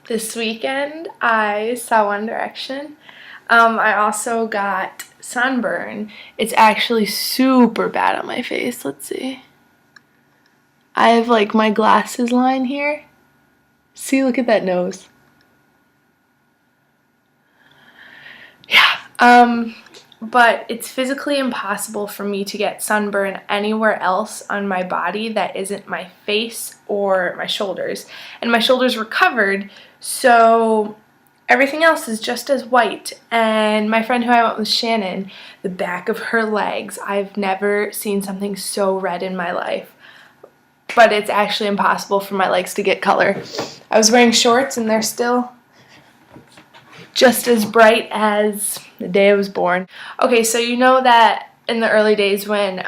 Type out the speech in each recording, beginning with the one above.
This weekend I saw One Direction. I also got sunburn. It's actually super bad on my face. Let's see. I have like my glasses line here. See, look at that nose. Yeah. But it's physically impossible for me to get sunburn anywhere else on my body that isn't my face or my shoulders. And my shoulders were covered, so everything else is just as white. And my friend who I went with, Shannon, the back of her legs, I've never seen something so red in my life. But it's actually impossible for my legs to get color. I was wearing shorts and they're still just as bright as the day I was born. Okay, so you know that in the early days when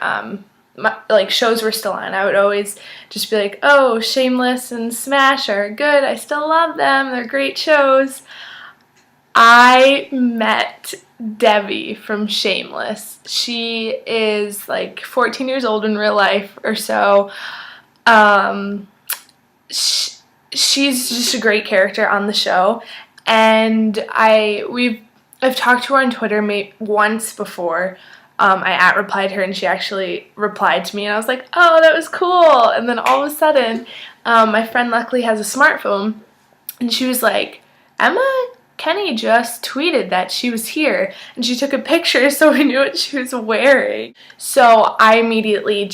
shows were still on, I would always just be like, oh, Shameless and Smash are good, I still love them, they're great shows. I met Debbie from Shameless. She is like 14 years old in real life or so. She's just a great character on the show, and I've talked to her on Twitter once before. I replied her and she actually replied to me, and I was like, oh, that was cool. And then all of a sudden, my friend luckily has a smartphone, and she was like, Emma, Kenny just tweeted that she was here, and she took a picture so we knew what she was wearing. So I immediately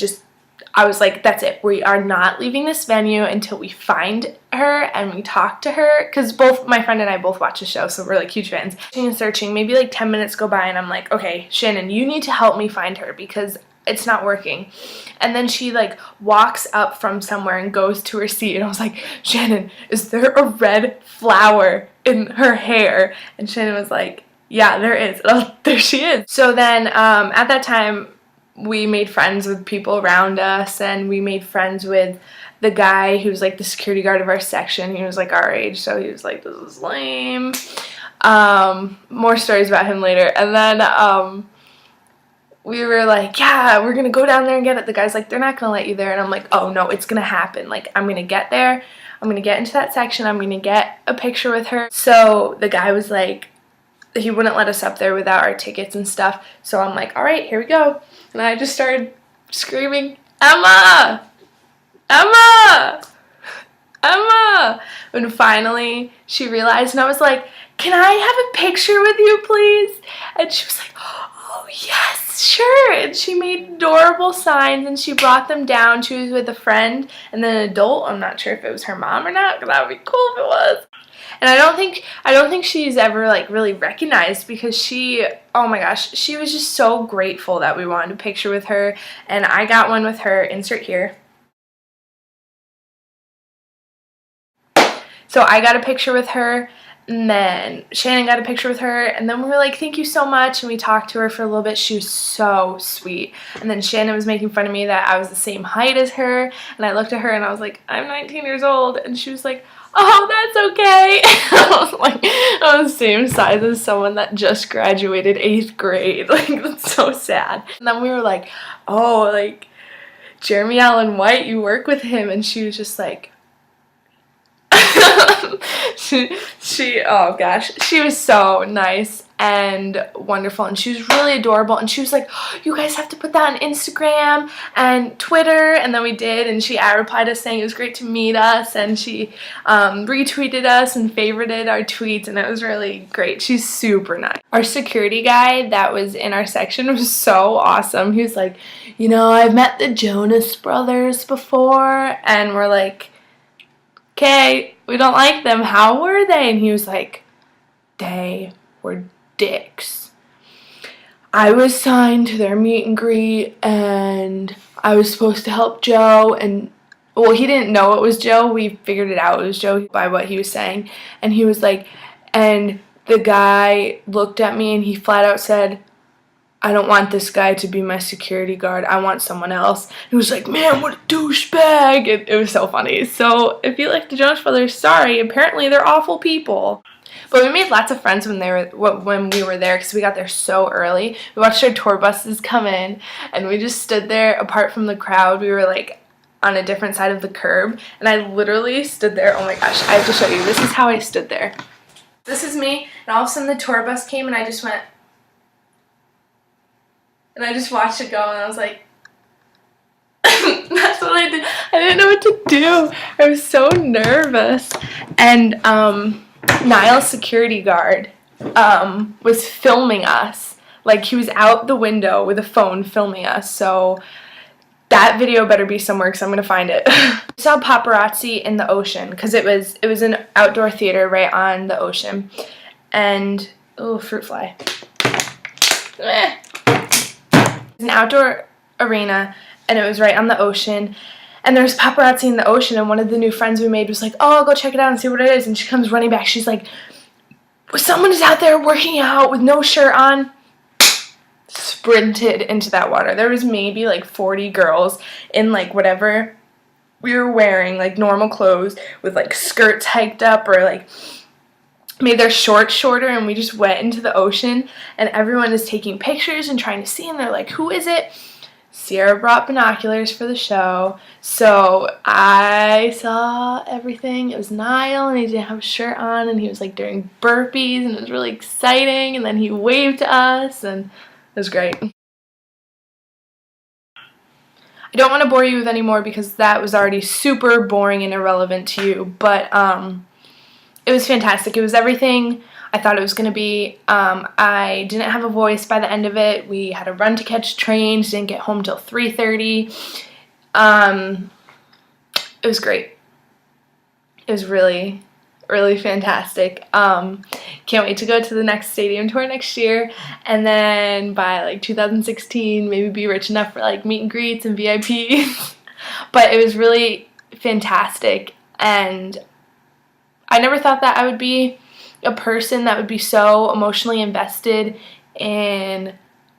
I was like, that's it. We are not leaving this venue until we find her and we talk to her. Because both my friend and I both watch the show, so we're like huge fans. Searching, maybe like 10 minutes go by and I'm like, okay, Shannon, you need to help me find her because it's not working. And then she like walks up from somewhere and goes to her seat. And I was like, Shannon, is there a red flower in her hair? And Shannon was like, yeah, there is. Oh, there she is. So then at that time, we made friends with people around us, and we made friends with the guy who was like the security guard of our section. He was like our age, so he was like, this is lame. More stories about him later. And then we were like, yeah, we're gonna go down there and get it. The guy's like, they're not gonna let you there. And I'm like, oh no, it's gonna happen. Like, I'm gonna get there, I'm gonna get into that section, I'm gonna get a picture with her. So the guy was like, he wouldn't let us up there without our tickets and stuff. So I'm like, all right, here we go. And I just started screaming, Emma! Emma! Emma! And finally she realized, and I was like, can I have a picture with you, please? And she was like, oh yes, sure. And she made adorable signs and she brought them down. She was with a friend and then an adult. I'm not sure if it was her mom or not, but that would be cool if it was. And I don't think she's ever like really recognized, because oh my gosh, she was just so grateful that we wanted a picture with her, and I got one with her, insert here. So I got a picture with her, and then Shannon got a picture with her, and then we were like, thank you so much, and we talked to her for a little bit. She was so sweet. And then Shannon was making fun of me that I was the same height as her, and I looked at her and I was like, I'm 19 years old, and she was like, oh, that's okay. I was like, I'm the same size as someone that just graduated 8th grade. Like, that's so sad. And then we were like, oh, like, Jeremy Allen White, you work with him. And she was just like, oh gosh, she was so nice and wonderful, and she was really adorable, and she was like, oh, you guys have to put that on Instagram and Twitter. And then we did, and she replied us saying it was great to meet us, and she retweeted us and favorited our tweets, and it was really great. She's super nice. Our security guy that was in our section was so awesome. He was like, you know, I've met the Jonas Brothers before, and we're like, okay, we don't like them, how were they? And he was like, they were dicks. I was signed to their meet and greet, and I was supposed to help Joe, and well, he didn't know it was Joe. We figured it out, it was Joe by what he was saying. And he was like, and the guy looked at me and he flat out said, I don't want this guy to be my security guard, I want someone else. He was like, man, what a douchebag. It was so funny. So if you like the Jonas Brothers, sorry, apparently they're awful people. But we made lots of friends when we were there, because we got there so early. We watched our tour buses come in, and we just stood there apart from the crowd. We were like on a different side of the curb, and I literally stood there. Oh my gosh, I have to show you. This is how I stood there. This is me, and all of a sudden the tour bus came, and I just went, and I just watched it go, and I was like, that's what I did. I didn't know what to do. I was so nervous. And Niall's security guard was filming us. Like, he was out the window with a phone filming us. So that video better be somewhere because I'm going to find it. I saw paparazzi in the ocean because it was an outdoor theater right on the ocean. And, oh, fruit fly. An outdoor arena, and it was right on the ocean. And there's paparazzi in the ocean, and one of the new friends we made was like, oh, I'll go check it out and see what it is. And she comes running back. She's like, someone is out there working out with no shirt on. Sprinted into that water. There was maybe like 40 girls in like whatever we were wearing, like normal clothes with like skirts hiked up or like made their shorts shorter, and we just went into the ocean, and everyone is taking pictures and trying to see, and they're like, who is it? Sierra brought binoculars for the show, so I saw everything. It was Niall, and he didn't have a shirt on, and he was like doing burpees, and it was really exciting, and then he waved to us, and it was great. I don't want to bore you with any more because that was already super boring and irrelevant to you, but it was fantastic. It was everything I thought it was going to be. I didn't have a voice by the end of it. We had to run to catch trains, didn't get home till 3:30. It was great. It was really, really fantastic. Can't wait to go to the next stadium tour next year, and then by like 2016 maybe be rich enough for like meet and greets and VIPs. But it was really fantastic, and I never thought that I would be a person that would be so emotionally invested in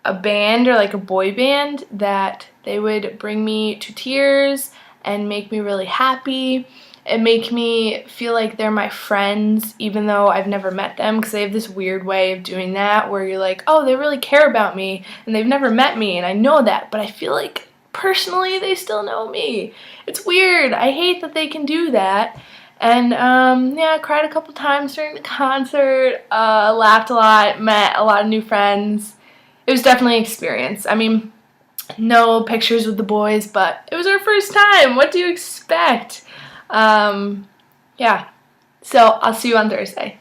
a band or like a boy band that they would bring me to tears and make me really happy and make me feel like they're my friends even though I've never met them, because they have this weird way of doing that where you're like, oh, they really care about me and they've never met me and I know that, but I feel like personally they still know me. It's weird. I hate that they can do that. And yeah, I cried a couple times during the concert, laughed a lot, met a lot of new friends. It was definitely an experience. I mean, no pictures with the boys, but it was our first time. What do you expect? Yeah, so I'll see you on Thursday.